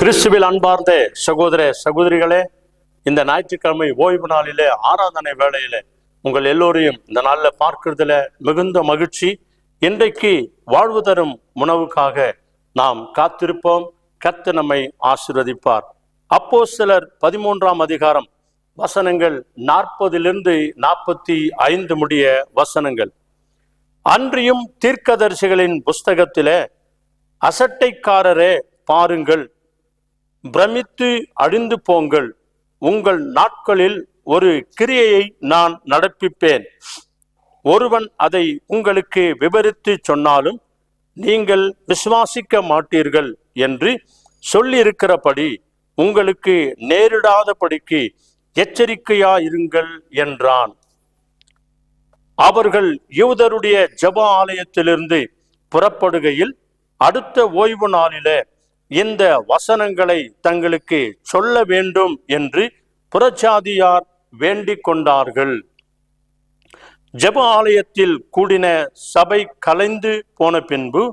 கிறிஸ்துவில் அன்பார்ந்த சகோதர சகோதரிகளே, இந்த ஞாயிற்றுக்கிழமை ஓய்வு நாளிலே ஆராதனை வேளையில உங்கள் எல்லோரையும் இந்த நாளில் பார்க்கறதுல மிகுந்த மகிழ்ச்சி. இன்றைக்கு வாழ்வு தரும் உணவுக்காக நாம் காத்திருப்போம். கர்த்தர் நம்மை ஆசீர்வதிப்பார். அப்போஸ்தலர் 13ஆம் அதிகாரம் வசனங்கள் 40 45 முடிய வசனங்கள். அன்றியும் தீர்க்கதரிசிகளின் புஸ்தகத்திலே, அசட்டைக்காரரே பாருங்கள், பிரமித்து அழிந்து போங்கள், உங்கள் நாட்களில் ஒரு கிரியையை நான் நடப்பிப்பேன். ஒருவன் அதை உங்களுக்கு விவரித்து சொன்னாலும் நீங்கள் விசுவாசிக்க மாட்டீர்கள் என்று சொல்லியிருக்கிறபடி உங்களுக்கு நேரிடாதபடிக்கு எச்சரிக்கையாயிருங்கள் என்றான். அவர்கள் யூதருடைய ஜெப ஆலயத்திலிருந்து புறப்படுகையில் அடுத்த ஓய்வு நாளிலே இந்த வசனங்களை தங்களுக்கு சொல்ல வேண்டும் என்று புறஜாதியார் வேண்டிக் கொண்டார்கள். ஜெப ஆலயத்தில் கூடின சபை கலைந்து போன பின்பு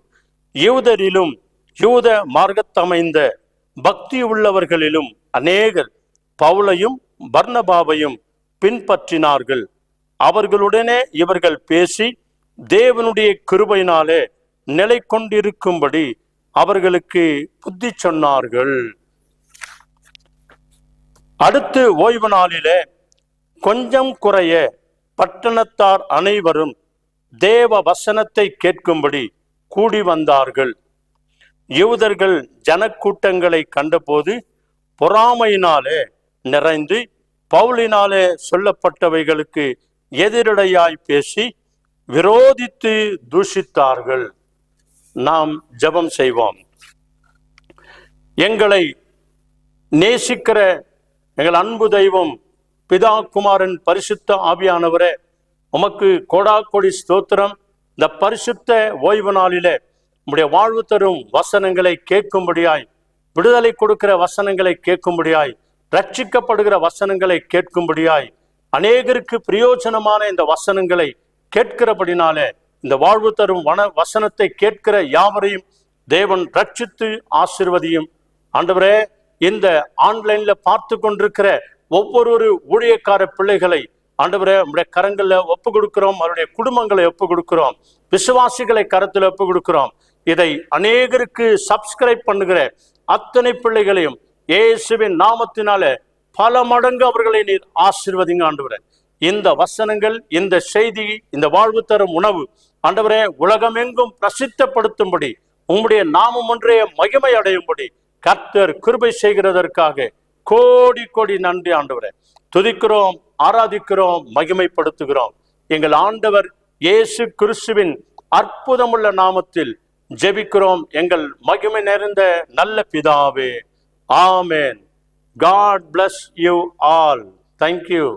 யூதரிலும் யூத மார்க்கத்தமைந்த பக்தி உள்ளவர்களிலும் அநேகர் பவுலையும் பர்னபாவையும் பின்பற்றினார்கள். அவர்களுடனே இவர்கள் பேசி தேவனுடைய கிருபையினாலே நிலை கொண்டிருக்கும்படி அவர்களுக்கு புத்தி சொன்னார்கள். அடுத்து ஓய்வு நாளிலே கொஞ்சம் குறைய பட்டணத்தார் அனைவரும் தேவ வசனத்தை கேட்கும்படி கூடி வந்தார்கள். யூதர்கள் ஜனக்கூட்டங்களை கண்டபோது பொறாமையினாலே நிறைந்து பவுலினாலே சொல்லப்பட்டவைகளுக்கு எதிரடையாய் பேசி விரோதித்து தூஷித்தார்கள். நாம் ஜெபம் செய்வோம். எங்களை நேசிக்கிற எங்கள் அன்பு தெய்வம் பிதா குமாரன் பரிசுத்த ஆவியானவரே, உமக்கு கோடாக்கோடி ஸ்தோத்திரம். இந்த பரிசுத்த ஓய்வு நாளிலே உம்முடைய வாழ்வு தரும் வசனங்களை கேட்கும்படியாய், விடுதலை கொடுக்கிற வசனங்களை கேட்கும்படியாய், ரட்சிக்கப்படுகிற வசனங்களை கேட்கும்படியாய், அநேகருக்கு பிரயோஜனமான இந்த வசனங்களை கேட்கிறபடினாலே இந்த வாழ்வு தரும் வசனத்தை கேட்கிற யாவரையும் தேவன் ரட்சித்து ஆசீர்வதியும். ஆண்டவரே, இந்த ஆன்லைன்ல பார்த்து கொண்டிருக்கிற ஒவ்வொரு ஊழியக்கார பிள்ளைகளை ஆண்டவரே உடைய கரங்கள்ல ஒப்பு கொடுக்கிறோம். அவருடைய குடும்பங்களை ஒப்பு கொடுக்கிறோம். விசுவாசிகளை கரத்தில் ஒப்பு கொடுக்கிறோம். இதை அநேகருக்கு சப்ஸ்கிரைப் பண்ணுகிற அத்தனை பிள்ளைகளையும் இயேசுவின் நாமத்தினால பல மடங்கு அவர்களை நீர் ஆசீர்வதிங்க ஆண்டவரே. இந்த வசனங்கள், இந்த செய்தி, இந்த வாழ்வு தரும் உணவு ஆண்டவரே உலகமெங்கும் பிரசித்தப்படுத்தும்படி, உம்முடைய நாமம் ஒன்றே மகிமை அடையும்படி கர்த்தர் கிருபை செய்கிறதற்காக கோடி கோடி நன்றி ஆண்டவரே. துதிக்கிறோம், ஆராதிக்கிறோம், மகிமைப்படுத்துகிறோம். எங்கள் ஆண்டவர் இயேசு கிறிஸ்துவின் அற்புதமுள்ள நாமத்தில் ஜெபிக்கிறோம் எங்கள் மகிமை நிறைந்த நல்ல பிதாவே. ஆமென். God bless you all. Thank you.